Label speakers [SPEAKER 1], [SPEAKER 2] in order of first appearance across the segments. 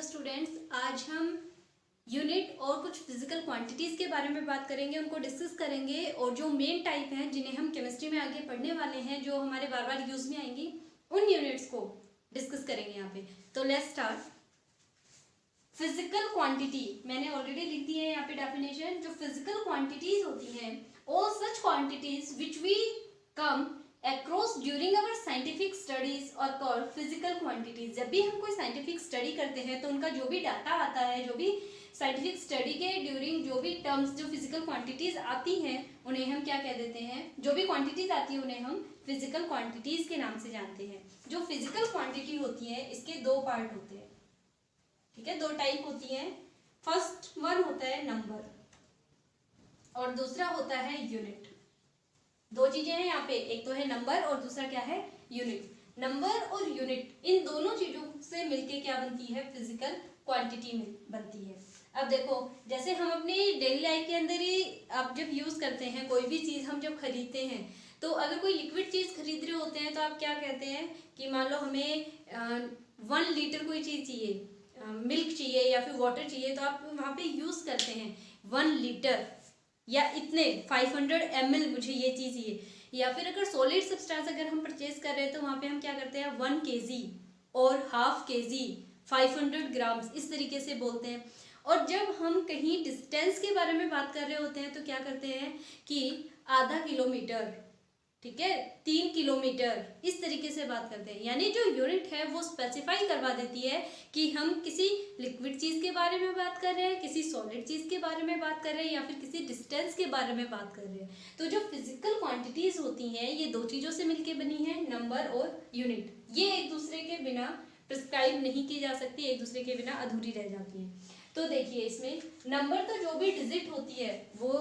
[SPEAKER 1] Students, आज हम unit और कुछ फिजिकल क्वांटिटीज़ के बारे में बात करेंगे, उनको डिस्कस करेंगे और जो मेन टाइप हैं जिन्हें हम केमिस्ट्री में आगे पढ़ने वाले हैं, जो हमारे बार बार यूज में आएंगी, उन यूनिट्स को डिस्कस करेंगे यहाँ पे। तो लेट्स स्टार्ट। फिजिकल क्वांटिटी मैंने ऑलरेडी लिख दी है यहाँ पे डेफिनेशन। जो फिजिकल क्वांटिटीज होती हैं, all such quantities which we come across during our scientific studies or called physical quantities। जब भी हम कोई साइंटिफिक स्टडी करते हैं तो उनका जो भी डाटा आता है, जो भी साइंटिफिक स्टडी के ड्यूरिंग जो भी टर्म्स, जो फिजिकल क्वांटिटीज आती हैं, उन्हें हम क्या कह देते हैं? जो भी क्वांटिटीज आती है उन्हें हम फिजिकल क्वांटिटीज के नाम से जानते हैं। जो फिजिकल क्वांटिटी होती है इसके दो पार्ट होते हैं, ठीक है, दो टाइप होती है। फर्स्ट वन होता है नंबर और दूसरा होता है यूनिट। दो चीजें हैं यहाँ पे, एक तो है नंबर और दूसरा क्या है? यूनिट। नंबर और यूनिट, इन दोनों चीजों से मिलके क्या बनती है? फिजिकल क्वांटिटी बनती है। अब देखो, जैसे हम अपनी डेली लाइफ के अंदर ही आप जब यूज करते हैं कोई भी चीज, हम जब खरीदते हैं तो अगर कोई लिक्विड चीज खरीद रहे होते हैं तो आप क्या कहते हैं कि मान लो हमें 1 लीटर कोई चीज चाहिए, मिल्क चाहिए या फिर वाटर चाहिए, तो आप वहां पे यूज करते हैं 1 लीटर या इतने 500 ml मुझे ये चीज़ चाहिए। या फिर अगर सॉलिड सब्सटेंस अगर हम परचेज कर रहे हैं तो वहाँ पे हम क्या करते हैं 1 kg और 1/2 kg 500 ग्राम्स, इस तरीके से बोलते हैं। और जब हम कहीं डिस्टेंस के बारे में बात कर रहे होते हैं तो क्या करते हैं कि आधा किलोमीटर, ठीक है, 3 किलोमीटर, इस तरीके से बात करते हैं। यानी जो यूनिट है वो स्पेसिफाई करवा देती है कि हम किसी लिक्विड चीज के बारे में बात कर रहे हैं, किसी सॉलिड चीज के बारे में बात कर रहे हैं या फिर किसी डिस्टेंस के बारे में बात कर रहे हैं। तो जो फिजिकल क्वांटिटीज होती हैं ये दो चीजों से मिलकर बनी है, नंबर और यूनिट। ये एक दूसरे के बिना प्रिस्क्राइब नहीं की जा सकती, एक दूसरे के बिना अधूरी रह जाती है। तो देखिए, इसमें नंबर तो जो भी डिजिट होती है वो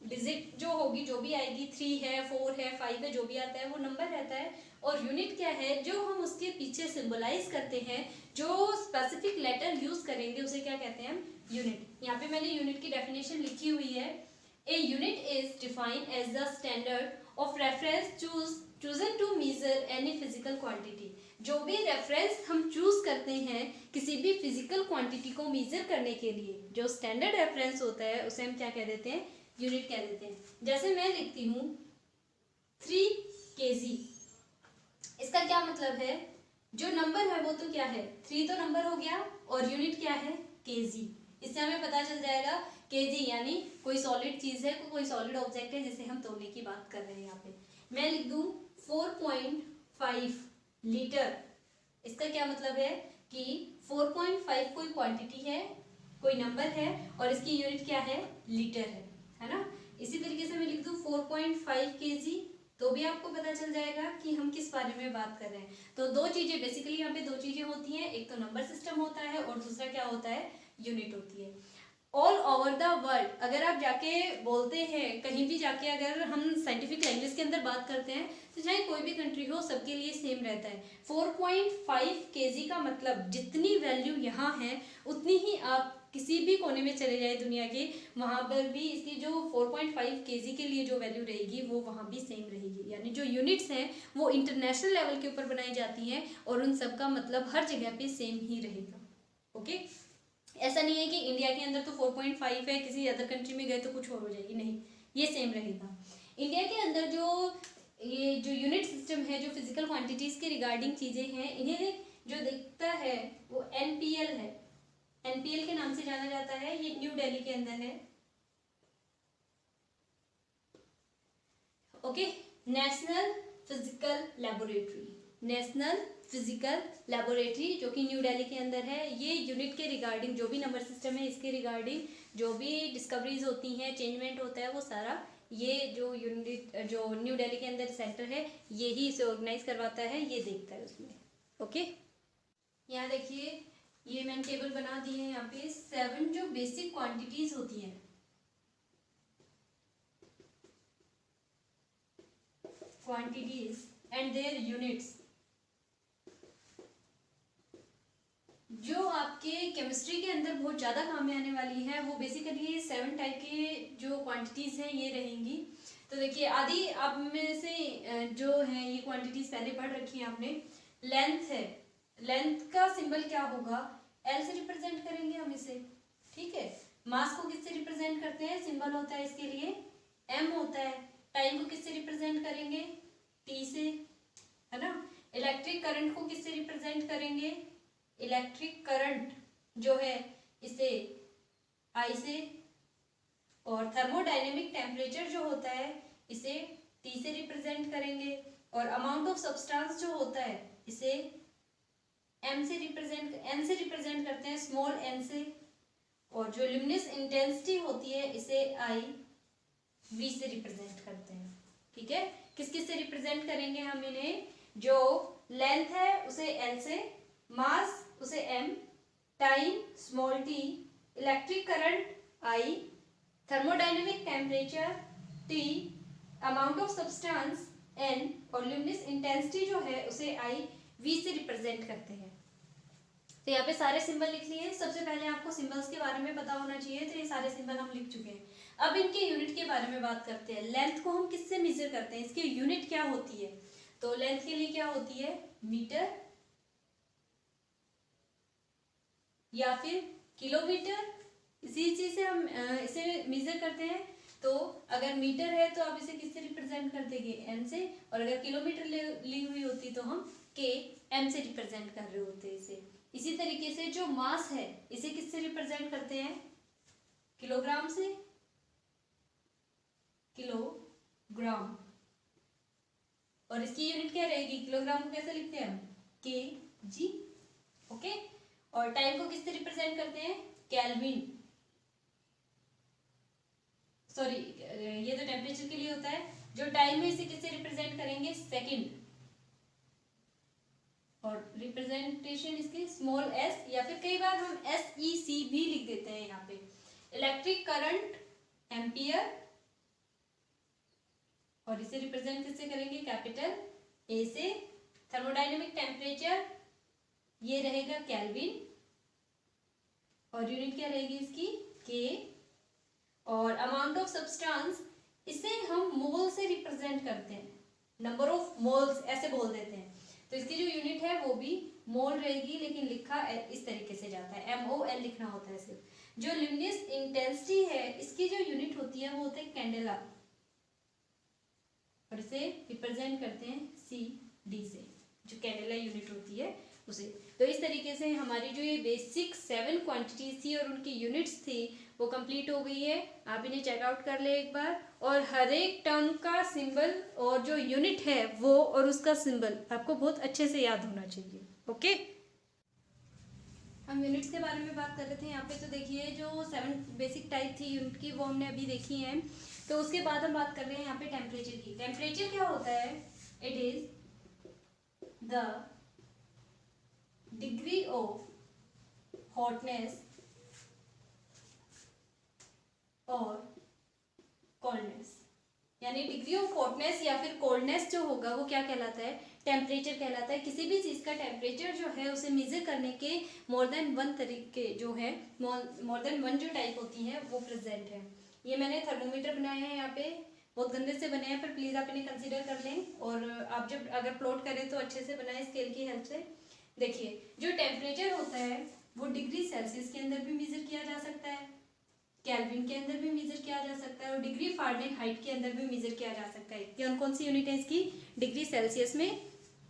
[SPEAKER 1] डिजिट जो होगी, जो भी आएगी, 3 है, 4 है, 5 है, जो भी आता है वो नंबर रहता है। और यूनिट क्या है? जो हम उसके पीछे सिंबलाइज करते हैं, जो स्पेसिफिक लेटर यूज करेंगे उसे क्या कहते हैं? यूनिट। यहाँ पे मैंने यूनिट की डेफिनेशन लिखी हुई है। A unit is defined as the standard of reference chosen to measure any physical quantity। जो भी रेफरेंस हम चूज करते हैं किसी भी फिजिकल क्वांटिटी को मेजर करने के लिए, जो स्टैंडर्ड रेफरेंस होता है उसे हम क्या कह देते हैं? यूनिट कह देते हैं। जैसे मैं लिखती हूँ 3 kg, इसका क्या मतलब है? जो नंबर है वो तो क्या है? 3 तो नंबर हो गया और यूनिट क्या है? kg। इससे हमें पता चल जाएगा kg यानी कोई सॉलिड चीज है, कोई सॉलिड ऑब्जेक्ट है जिसे हम तोलने की बात कर रहे हैं। यहाँ पे मैं लिख दूं 4.5 लीटर। इसका क्या मतलब है कि 4.5 कोई क्वांटिटी है, कोई नंबर है और इसकी यूनिट क्या है? लीटर है ना। इसी तरीके से मैं लिख दूं 4.5 kg, तो भी आपको पता चल जाएगा कि हम किस बारे में बात कर रहे हैं। तो दो चीजें, बेसिकली यहाँ पे दो चीजें होती हैं, एक तो नंबर सिस्टम होता है और दूसरा क्या होता है? यूनिट होती है। ऑल ओवर द वर्ल्ड, अगर आप जाके बोलते हैं कहीं भी जाके, अगर हम साइंटिफिक लैंग्वेज के अंदर बात करते हैं तो चाहे कोई भी कंट्री हो सबके लिए सेम रहता है। 4.5 kg का मतलब जितनी वैल्यू यहाँ है उतनी ही आप किसी भी कोने में चले जाए दुनिया के, वहां पर भी इसकी जो 4.5 kg के लिए जो वैल्यू रहेगी वो वहां भी सेम रहेगी। यानी जो यूनिट्स हैं वो इंटरनेशनल लेवल के ऊपर बनाई जाती हैं और उन सब का मतलब हर जगह पे सेम ही रहेगा। ओके, ऐसा नहीं है कि इंडिया के अंदर तो 4.5 है, किसी अदर कंट्री में गए तो कुछ और हो जाएगी, नहीं, ये सेम रहेगा। इंडिया के अंदर ये जो यूनिट सिस्टम है, जो फिजिकल क्वांटिटीज के रिगार्डिंग चीजें हैं, इन्हें जो देखता है वो एनपीएल है। एनपीएल के नाम से जाना जाता है। ये न्यू दिल्ली के अंदर है। Okay, national physical laboratory, national physical laboratory जो कि न्यू दिल्ली के अंदर है। ये यूनिट के रिगार्डिंग जो भी नंबर सिस्टम है इसके रिगार्डिंग जो भी डिस्कवरीज होती हैं, चेंजमेंट होता है, वो सारा ये जो यूनिट, जो न्यू दिल्ली के अंदर सेंटर है, ये ही इसे ऑर्गेनाइज करवाता है, ये देखता है उसमें। ओके, यहाँ देखिए, ये मैंने टेबल बना दी है। यहाँ पे 7 जो बेसिक क्वांटिटीज होती हैं, क्वांटिटीज एंड देयर यूनिट्स, जो आपके केमिस्ट्री के अंदर बहुत ज़्यादा काम में आने वाली है, वो बेसिकली 7 टाइप के जो क्वांटिटीज़ हैं ये रहेंगी। तो देखिए, आदि आप में से जो है ये क्वांटिटीज़ पहले पढ़ रखी है आपने। लेंथ है, लेंथ का सिंबल क्या होगा? एल से रिप्रेजेंट करेंगे हम इसे, ठीक है। मास को किससे रिप्रेजेंट करते हैं, सिंबल होता है इसके लिए एम होता है। टाइम को किससे रिप्रेजेंट करेंगे, टी से, है ना। इलेक्ट्रिक करंट को किससे रिप्रेजेंट करेंगे, इलेक्ट्रिक करंट जो है इसे आई से, और थर्मोडायनेमिक टेम्परेचर जो होता है इसे टी से रिप्रेजेंट करेंगे, और अमाउंट ऑफ सब्सटेंस जो होता है इसे एन से रिप्रेजेंट करते हैं, स्मॉल एन से, और जो ल्यूमिनस इंटेंसिटी होती है इसे आई वी से रिप्रेजेंट करते हैं, ठीक है। किस किस से रिप्रेजेंट करेंगे हम इन्हें, जो लेंथ है उसे एल से, मास उसे M, time small T, electric current I, thermodynamic temperature T, amount of substance N, और ल्यूमिनस इंटेंसिटी जो है उसे आई वी से रिप्रेजेंट करते हैं। तो यहाँ पे सारे सिंबल लिख लिए। सबसे पहले आपको सिंबल्स के बारे में पता होना चाहिए, तो ये सारे सिंबल हम लिख चुके हैं। अब इनके यूनिट के बारे में बात करते हैं। लेंथ को हम किससे मेजर करते हैं, इसकी यूनिट क्या होती है, तो लेंथ के लिए क्या होती है, मीटर या फिर किलोमीटर, इसी चीज से हम इसे मेजर करते हैं। तो अगर मीटर है तो आप इसे किससे रिप्रेजेंट कर देंगे, एन से, और अगर किलोमीटर ली हुई होती तो हम के एम से रिप्रेजेंट कर रहे होते इसे। इसी तरीके से जो मास है इसे किससे रिप्रेजेंट करते हैं, किलोग्राम से, किलोग्राम, और इसकी यूनिट क्या रहेगी, किलोग्राम को कैसे लिखते हैं हम, के जी, ओके। और टाइम को किससे रिप्रेजेंट करते हैं, केल्विन, सॉरी ये तो टेम्परेचर के लिए होता है। जो टाइम है इसे किससे रिप्रेजेंट करेंगे, सेकंड, और रिप्रेजेंटेशन इसकी स्मॉल एस, या फिर कई बार हम एस ई सी भी लिख देते हैं यहाँ पे। इलेक्ट्रिक करंट एम्पियर, और इसे रिप्रेजेंट किससे करेंगे, कैपिटल ए से। थर्मोडायनेमिक टेम्परेचर ये रहेगा केल्विन, और यूनिट क्या रहेगी इसकी, के। और अमाउंट ऑफ सब्सटेंस इसे हम मोल से रिप्रेजेंट करते हैं, नंबर ऑफ मोल्स ऐसे बोल देते हैं। तो इसकी जो यूनिट है वो भी मोल रहेगी, लेकिन लिखा इस तरीके से जाता है, MOL लिखना होता है सिर्फ। जो ल्यूमिनस इंटेंसिटी है इसकी जो यूनिट होती है वो होता है कैंडेला, और इसे रिप्रेजेंट करते हैं CD से, जो कैंडेला यूनिट होती है उसे। तो इस तरीके से हमारी जो ये बेसिक 7 क्वांटिटीज थी और उनकी यूनिट्स थी वो कंप्लीट हो गई है। आप इन्हें चेकआउट कर ले एक बार, और हर एक टर्म का सिंबल और जो यूनिट है वो और उसका सिंबल आपको बहुत अच्छे से याद होना चाहिए, ओके। हम यूनिट्स के बारे में बात कर रहे थे यहाँ पे, तो देखिए जो 7 बेसिक टाइप थी यूनिट की वो हमने अभी देखी है। तो उसके बाद हम बात कर रहे हैं यहाँ पे टेम्परेचर की। टेम्परेचर क्या होता है, it is the degree of hotness और कोल्डनेस, यानी डिग्री ऑफ हॉटनेस या फिर कोल्डनेस जो होगा वो क्या कहलाता है, टेम्परेचर कहलाता है। किसी भी चीज़ का टेम्परेचर जो है उसे मेजर करने के मोर देन वन तरीके जो है, मोर देन वन जो टाइप होती हैं वो प्रेजेंट है। ये मैंने थर्मोमीटर बनाए हैं यहाँ पे, बहुत गंदे से बने हैं, पर प्लीज़ आप इन्हें कंसीडर कर लें, और आप जब अगर प्लॉट करें तो अच्छे से बनाएं स्केल की हेल्प से। देखिए जो टेम्परेचर होता है वो डिग्री सेल्सियस के अंदर भी मेजर किया जा सकता है, केल्विन के अंदर भी मेजर किया जा सकता है, और डिग्री फारेनहाइट के अंदर भी मेजर किया जा सकता है। कौन कौन सी यूनिट है इसकी, डिग्री सेल्सियस में,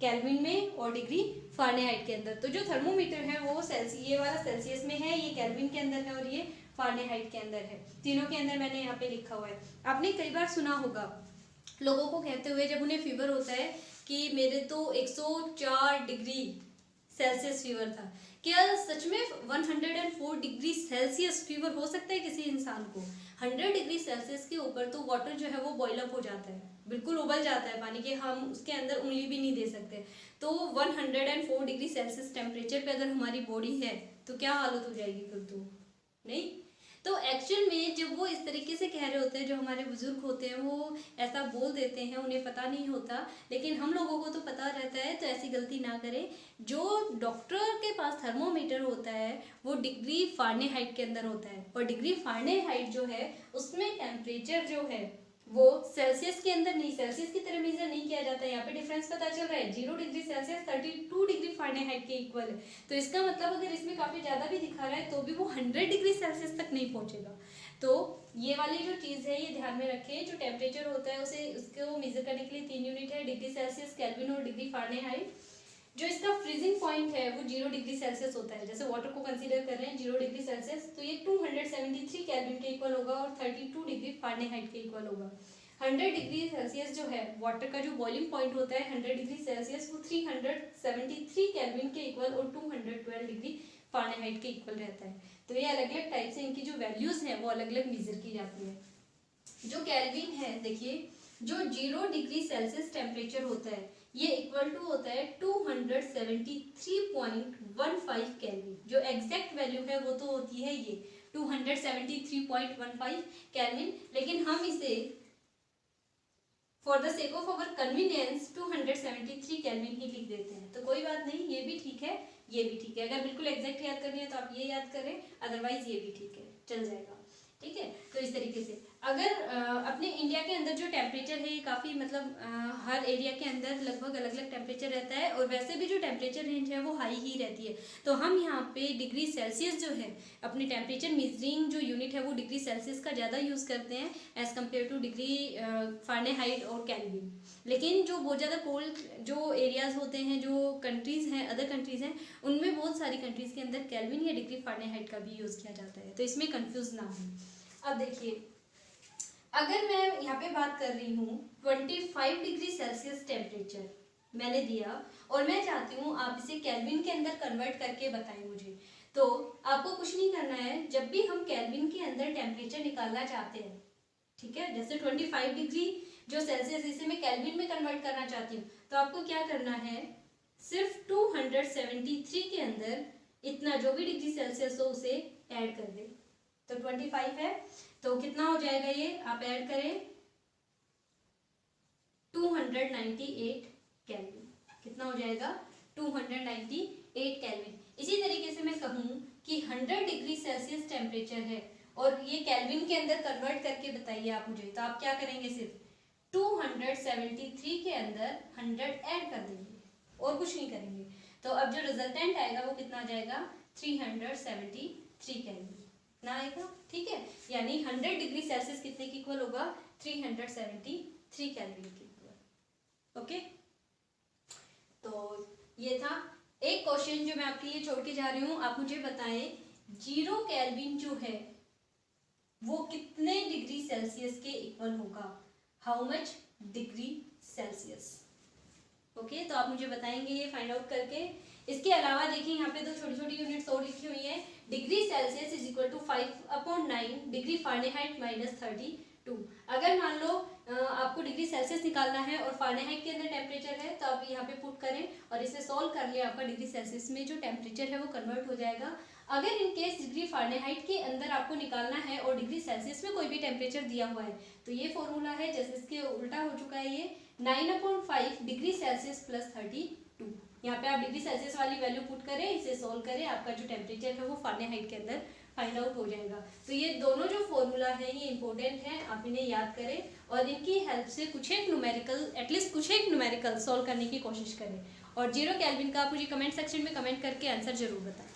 [SPEAKER 1] केल्विन में, और डिग्री फारेनहाइट के अंदर। तो जो थर्मोमीटर है वो ये वाला सेल्सियस में है, ये केल्विन के अंदर है, और ये फारेनहाइट के अंदर है। तीनों के अंदर मैंने यहाँ पे लिखा हुआ है। आपने कई बार सुना होगा लोगों को कहते हुए जब उन्हें फीवर होता है कि मेरे तो 104 डिग्री सेल्सियस फीवर था। क्या सच में 104 डिग्री सेल्सियस फीवर हो सकता है किसी इंसान को? 100 डिग्री सेल्सियस के ऊपर तो वाटर जो है वो बॉयल अप हो जाता है, बिल्कुल उबल जाता है पानी, के हम उसके अंदर उंगली भी नहीं दे सकते। तो 104 डिग्री सेल्सियस टेम्परेचर पे अगर हमारी बॉडी है तो क्या हालत हो जाएगी फिर, तो नहीं। तो एक्चुअल में जब वो इस तरीके से कह रहे होते हैं, जो हमारे बुजुर्ग होते हैं वो ऐसा बोल देते हैं, उन्हें पता नहीं होता, लेकिन हम लोगों को तो पता रहता है, तो ऐसी गलती ना करें। जो डॉक्टर के पास थर्मोमीटर होता है वो डिग्री फारेनहाइट के अंदर होता है, और डिग्री फारेनहाइट जो है उसमें टेम्परेचर जो है वो सेल्सियस के अंदर नहीं, सेल्सियस की तरह मेजर नहीं किया जाता है। यहाँ पे डिफरेंस पता चल रहा है, 0 डिग्री सेल्सियस 32 डिग्री फ़ारेनहाइट के इक्वल है। तो इसका मतलब अगर इसमें काफ़ी ज़्यादा भी दिखा रहा है तो भी वो 100 डिग्री सेल्सियस तक नहीं पहुँचेगा। तो ये वाली जो चीज़ है ये ध्यान में रखें, जो टेम्परेचर होता है उसे उसको मेजर करने के लिए 3 यूनिट है, डिग्री सेल्सियस, केल्विन और डिग्री फ़ारेनहाइट। जो इसका फ्रीजिंग पॉइंट है वो 0 डिग्री सेल्सियस होता है। जैसे वाटर को कंसीडर कर रहे हैं 0 डिग्री सेल्सियस, तो ये 273 केल्विन के इक्वल होगा और 32 डिग्री फ़ारेनहाइट के इक्वल होगा। 100 डिग्री सेल्सियस जो है वाटर का जो बॉइलिंग पॉइंट होता है 100 डिग्री सेल्सियस, वो 373 केल्विन के इक्वल और 212 डिग्री फ़ारेनहाइट के इक्वल रहता है। तो ये अलग अलग टाइप से इनकी जो वैल्यूज हैं वो अलग अलग मेजर की जाती है। जो केल्विन है, देखिए जो 0 डिग्री सेल्सियस टेम्परेचर होता है ये इक्वल टू होता है 273.15 केल्विन। जो एग्जैक्ट वैल्यू है वो तो होती है ये 273.15 केल्विन, लेकिन हम इसे for the sake of our convenience 273 kelvin ही लिख देते हैं। तो कोई बात नहीं, ये भी ठीक है, ये भी ठीक है। अगर बिल्कुल एग्जैक्ट याद करनी है तो आप ये याद करें, अदरवाइज ये भी ठीक है, चल जाएगा। ठीक है, तो इस तरीके से अगर अपने इंडिया के अंदर जो टेम्परेचर है ये काफ़ी मतलब हर एरिया के अंदर लगभग अलग अलग टेम्परेचर रहता है, और वैसे भी जो टेम्परेचर रेंज है वो हाई ही रहती है। तो हम यहाँ पे डिग्री सेल्सियस जो है अपने टेम्परेचर मेजरिंग जो यूनिट है वो डिग्री सेल्सियस का ज़्यादा यूज़ करते हैं as compare two degree Fahrenheit और केल्विन। लेकिन जो बहुत ज़्यादा कोल्ड जो एरियाज़ होते हैं, जो कंट्रीज़ हैं, अदर कंट्रीज़ हैं, उनमें बहुत सारी कंट्रीज़ के अंदर केल्विन या डिग्री फ़ारेनहाइट का भी यूज़ किया जाता है। तो इसमें कंफ्यूज ना हो। अब देखिए, अगर मैं यहाँ पे बात कर रही हूँ 25 डिग्री सेल्सियस टेम्परेचर मैंने दिया और मैं चाहती हूँ आप इसे केल्विन के अंदर कन्वर्ट करके बताएं मुझे, तो आपको कुछ नहीं करना है। जब भी हम केल्विन के अंदर टेम्परेचर निकालना चाहते हैं, ठीक है, जैसे 25 डिग्री जो सेल्सियस इसे मैं केल्विन में कन्वर्ट करना चाहती हूँ, तो आपको क्या करना है, सिर्फ 273 के अंदर इतना जो भी डिग्री सेल्सियस हो उसे ऐड कर दे। तो 25 है तो कितना हो जाएगा, ये आप ऐड करें 298 केल्विन। कितना हो जाएगा, 298 केल्विन। इसी तरीके से मैं कहूँ कि 100 डिग्री सेल्सियस टेम्परेचर है और ये केल्विन के अंदर कन्वर्ट करके बताइए आप मुझे, तो आप क्या करेंगे, सिर्फ 273 के अंदर 100 ऐड कर देंगे और कुछ नहीं करेंगे। तो अब जो रिजल्टेंट आएगा वो कितना आ जाएगा, 373 केल्विन ना आएगा। ठीक है, यानी 100 डिग्री सेल्सियस कितने की इक्वल होगा, 373 केल्विन की इक्वल। ओके, तो ये था एक क्वेश्चन जो मैं आपके लिए छोड़ के जा रही हूँ। आप मुझे बताएं 0 केल्विन जो है वो कितने डिग्री सेल्सियस के इक्वल होगा, how much degree Celsius. Okay, तो आप मुझे बताएंगे ये फाइंड आउट करके। इसके अलावा देखिए यहाँ पे दो छोटी छोटी यूनिट्स और लिखी हुई है। Degree Celsius is equal to 5/9 degree Fahrenheit minus 32। अगर मान लो आपको डिग्री सेल्सियस निकालना है और फ़ारेनहाइट के अंदर टेम्परेचर है, तो आप यहाँ पे पुट करें और इसे सॉल्व कर ले, आपका डिग्री सेल्सियस में जो टेम्परेचर है वो कन्वर्ट हो जाएगा। अगर इन केस डिग्री फ़ारेनहाइट के अंदर आपको निकालना है और डिग्री सेल्सियस में कोई भी टेम्परेचर दिया हुआ है, तो ये फॉर्मूला है, जैसे इसके उल्टा हो चुका है, ये 9/5 डिग्री सेल्सियस प्लस 32। यहाँ पे आप डिग्री सेल्सियस वाली वैल्यू पुट करें, इसे सोल्व करें, आपका जो टेम्परेचर है वो फ़ारेनहाइट के अंदर फाइंड आउट हो जाएगा। तो ये दोनों जो फॉर्मूला है ये इंपॉर्टेंट है, आप इन्हें याद करें और इनकी हेल्प से कुछ एक न्यूमेरिकल, एटलीस्ट कुछ एक न्यूमेरिकल सॉल्व करने की कोशिश करें। और 0 केल्विन का आप मुझे कमेंट सेक्शन में कमेंट करके आंसर जरूर बताएं।